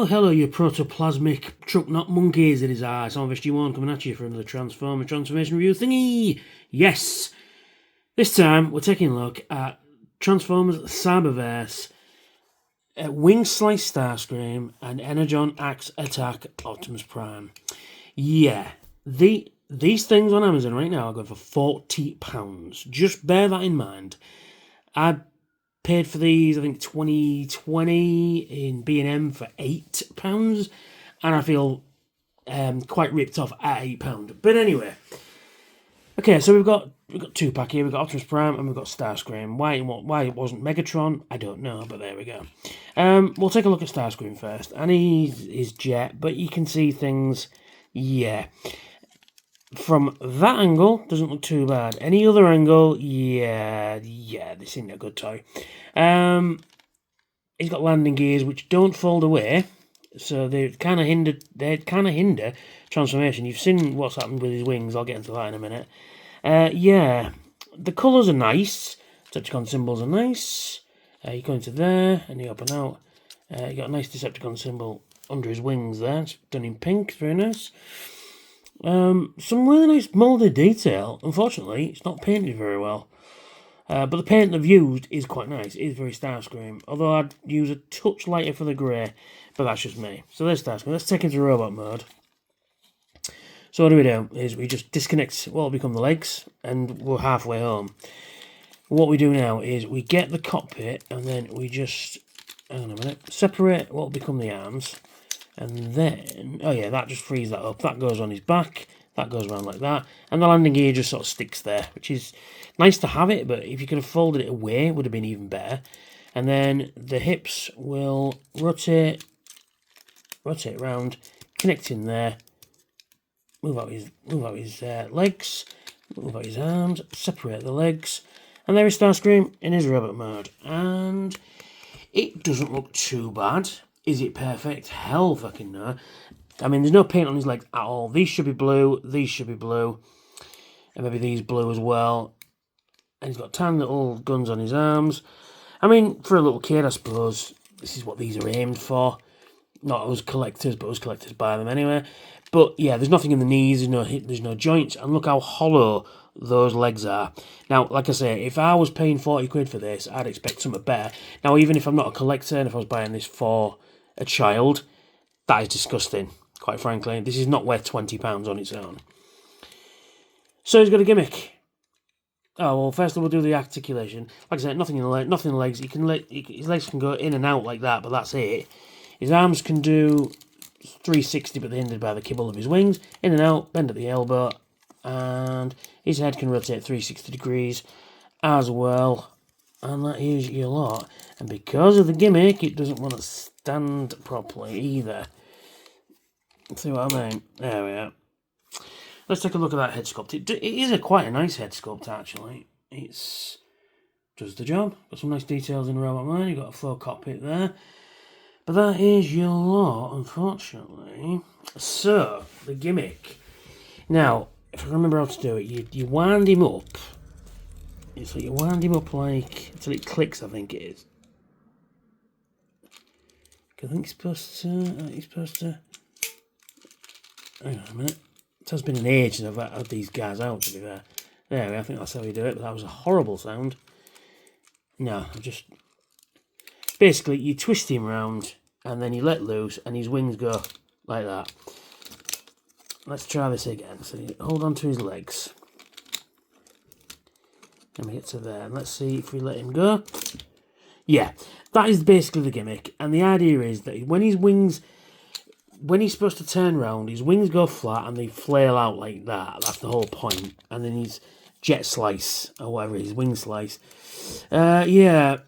Hello, you protoplasmic truck not monkeys. It is I, Cyberverse G1, coming at you for another transformation review thingy. Yes! This time, we're taking a look at Transformers Cyberverse, Wing Slice Starscream, and Energon Axe Attack Optimus Prime. Yeah, these things on Amazon right now are going for £40. Just bear that in mind. I paid for these, I think, 2020 in B&M for £8, and I feel quite ripped off at £8. But anyway, okay, so we've got two pack here. We've got Optimus Prime and we've got Starscream. Why it wasn't Megatron, I don't know, but there we go. We'll take a look at Starscream first, and he's jet, but you can see things. Yeah. From that angle, doesn't look too bad. Any other angle, yeah, this ain't a good toy. He's got landing gears which don't fold away, so they kind of hinder transformation. You've seen what's happened with his wings. I'll get into that in a minute. Yeah, the colours are nice. Decepticon symbols are nice. You go into there and you open out. You got a nice Decepticon symbol under his wings there. It's done in pink. Very nice. Some really nice moulded detail. Unfortunately, it's not painted very well. But the paint they've used is quite nice. It is very Starscream. Although I'd use a touch lighter for the grey. But that's just me. So there's Starscream. Let's take into robot mode. So what do? Is we just disconnect what will become the legs. And we're halfway home. What we do now is we get the cockpit. And then we just, hang on a minute, separate what will become the arms. And then, oh yeah, that just frees that up. That goes on his back. That goes around like that. And the landing gear just sort of sticks there, which is nice to have it, but if you could have folded it away, it would have been even better. And then the hips will rotate around, connect in there, move out his legs, move out his arms, separate the legs, and there is Starscream in his robot mode. And it doesn't look too bad. Is it perfect? Hell fucking no. I mean, there's no paint on his legs at all. These should be blue. These should be blue. And maybe these blue as well. And he's got tan little guns on his arms. I mean, for a little kid, I suppose, this is what these are aimed for. Not us collectors, but us collectors buy them anyway. But yeah, there's nothing in the knees. There's no joints. And look how hollow those legs are. Now, like I say, if I was paying 40 quid for this, I'd expect something better. Now, even if I'm not a collector, and if I was buying this for a child, that is disgusting, quite frankly. This is not worth £20 on its own. So he's got a gimmick. Oh, well, first of all, we'll do the articulation. Like I said, nothing in the legs. His legs can go in and out like that, but that's it. His arms can do 360, but they're hindered by the kibble of his wings. In and out, bend at the elbow, and his head can rotate 360 degrees as well. And that is your lot. And because of the gimmick, it doesn't want to stand properly either. See what I mean? There we are. Let's take a look at that head sculpt. It is quite a nice head sculpt, actually. It's does the job. Got some nice details in the robot mode. You've got a full cockpit there. But that is your lot, unfortunately. So, the gimmick. Now, if I remember how to do it, you wind him up. So you wind him up like until it clicks, I think it is. I think he's supposed to. Hang on a minute. It has been an age since I've had these guys out, to be fair. There, I think that's how you do it, but that was a horrible sound. No, just basically you twist him round and then you let loose and his wings go like that. Let's try this again. So you hold on to his legs. Let me get to there, and let's see if we let him go. Yeah, that is basically the gimmick, and the idea is that when he's supposed to turn round, his wings go flat and they flail out like that. That's the whole point. And then his jet slice, or whatever, his wing slice. Yeah.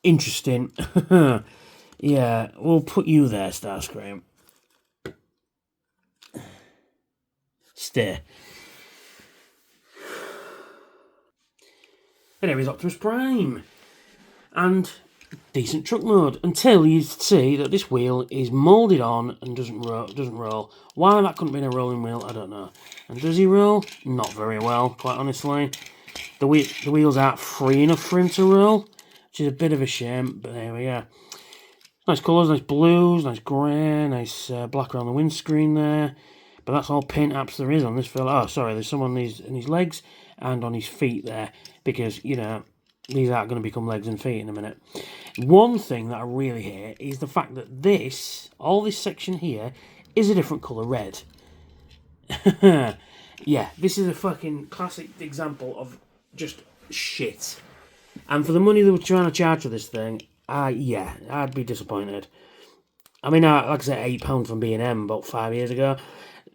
Interesting. Yeah, we'll put you there, Starscream. Stay. And there is Optimus Prime. And decent truck mode, until you see that this wheel is moulded on and doesn't roll. Why that couldn't be a rolling wheel, I don't know. And does he roll? Not very well, quite honestly. The wheels aren't free enough for him to roll, which is a bit of a shame, but there we are. Nice colours, nice blues, nice grey, nice black around the windscreen there. But that's all paint apps there is on this fella. Oh, sorry, there's some on his legs and on his feet there, because, you know, these aren't going to become legs and feet in a minute. One thing that I really hate is the fact that all this section here, is a different colour red. Yeah, this is a fucking classic example of just shit. And for the money they were trying to charge for this thing, yeah, I'd be disappointed. I mean, like I said, £8 from B&M about 5 years ago.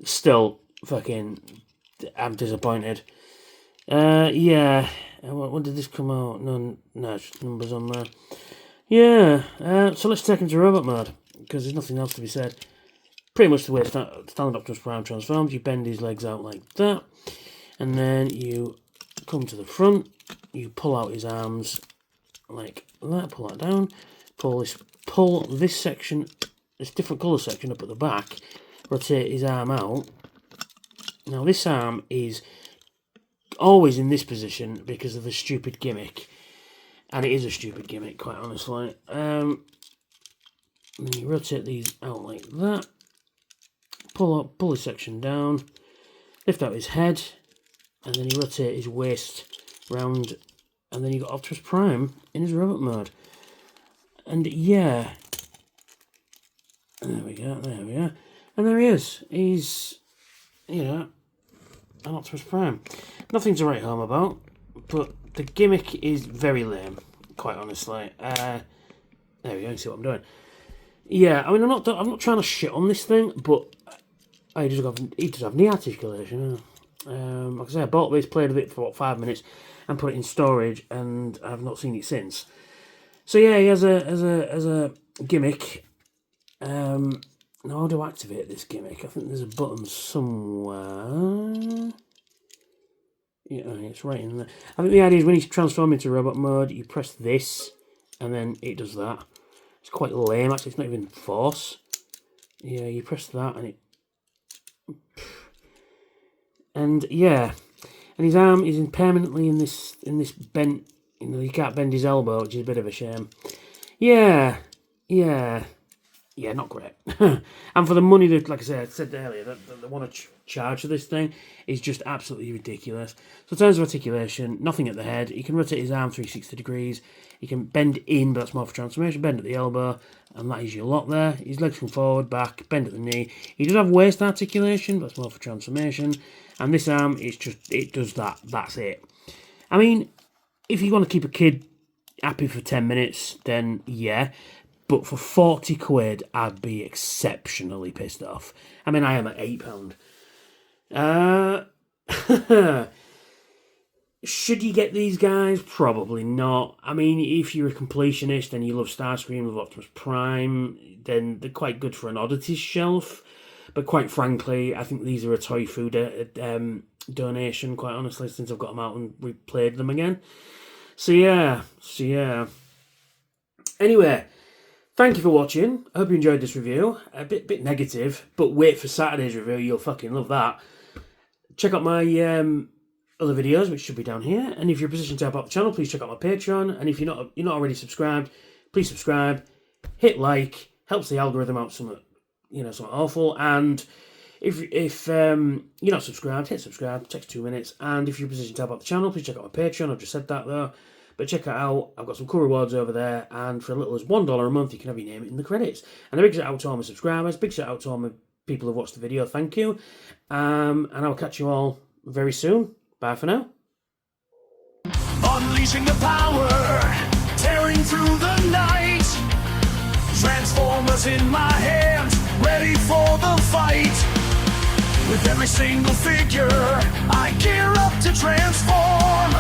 Still, fucking, I'm disappointed. Yeah. When did this come out? No, just numbers on there. Yeah, so let's take him to robot mode, because there's nothing else to be said. Pretty much the way standard Optimus Prime transforms. You bend his legs out like that, and then you come to the front, you pull out his arms like that, pull that down, pull this section, this different colour section up at the back, rotate his arm out. Now this arm is always in this position because of the stupid gimmick, and it is a stupid gimmick, quite honestly. And then you rotate these out like that, pull his section down, lift out his head, and then you rotate his waist round, and then you got Optimus Prime in his robot mode. And yeah, there we go, and there he is. He's, you know, an Optimus Prime. Nothing to write home about, but the gimmick is very lame, quite honestly. There we go, you see what I'm doing. Yeah, I mean, I'm not trying to shit on this thing, but he does have knee articulation. Like I say, I bought this, played with it for, 5 minutes, and put it in storage, and I've not seen it since. So yeah, he has a gimmick. Now, how do I activate this gimmick? I think there's a button somewhere. Yeah, it's right in there. I think the idea is when he's transformed into robot mode, you press this, and then it does that. It's quite lame, actually. It's not even force. Yeah, you press that, and it... And, yeah. And his arm is permanently in this bent... You know, you can't bend his elbow, which is a bit of a shame. Yeah, not great. And for the money that, like I said earlier, that they want to charge for this thing is just absolutely ridiculous. So in terms of articulation, nothing at the head. He can rotate his arm 360 degrees. He can bend in, but that's more for transformation. Bend at the elbow, and that is your lot there. His legs come forward, back, bend at the knee. He does have waist articulation, but that's more for transformation. And this arm, it does that. That's it. I mean, if you want to keep a kid happy for 10 minutes, then yeah. But for 40 quid, I'd be exceptionally pissed off. I mean, I am at £8. Should you get these guys? Probably not. I mean, if you're a completionist and you love Starscream with Optimus Prime, then they're quite good for an oddities shelf. But quite frankly, I think these are a toy food donation, quite honestly, since I've got them out and replayed them again. So yeah. Anyway, thank you for watching. I hope you enjoyed this review. A bit negative, but wait for Saturday's review. You'll fucking love that. Check out my other videos, which should be down here. And if you're in a position to help out the channel, please check out my Patreon. And if you're not already subscribed, please subscribe. Hit like. Helps the algorithm out something awful. And if you're not subscribed, hit subscribe. It takes 2 minutes. And if you're in a position to help out the channel, please check out my Patreon. I've just said that though. But check it out. I've got some cool rewards over there. And for as little as $1 a month, you can have your name in the credits. And a big shout out to all my subscribers. Big shout out to all my people who've watched the video. Thank you. And I'll catch you all very soon. Bye for now. Unleashing the power, tearing through the night. Transformers in my hands, ready for the fight. With every single figure, I gear up to transform.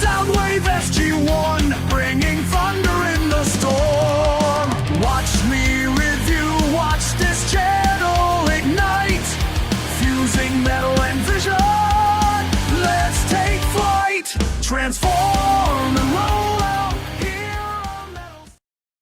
Soundwave SG-1, bringing thunder in the storm. Watch me review, watch this channel ignite. Fusing metal and vision, let's take flight. Transform.